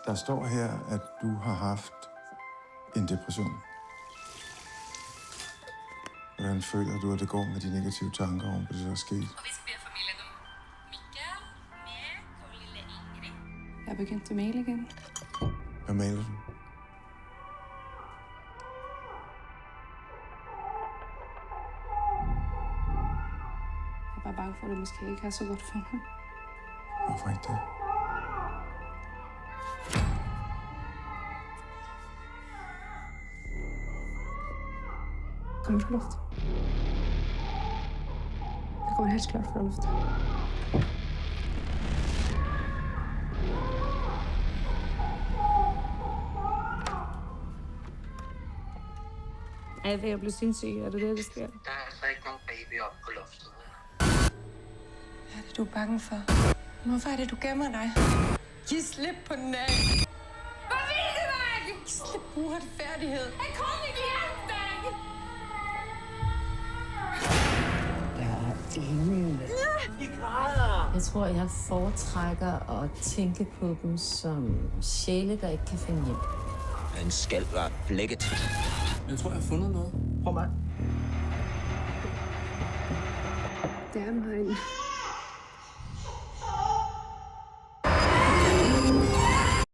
Der står her, at du har haft en depression. Hvordan føler du, at det går med de negative tanker om, hvad der er sket? Og vi bliver familie nu. Mikael med og lille Ingrid. Jeg er begyndt at male igen. Hvad maler du? Jeg er bare bange for, at det måske ikke er så godt for mig. Hvorfor ikke det? Kommer du få luft? Jeg kommer helt klart få luft. Er jeg ved at blive sindssyg? Er det det, der sker? Der er altså ikke nogen baby op på loftet. Hvad er det, du er bange for? Hvorfor er det, du gemmer dig? Giv slip på den af. Hvad vil du, mig? Giv slip på uretfærdighed. Jeg kommer ikke hjælpe dig. Jeg tror, jeg foretrækker at tænke på dem som sjæle, der ikke kan finde hjem. En skal var flækket. Jeg tror, jeg har fundet noget. Prøv mig. Det er mig.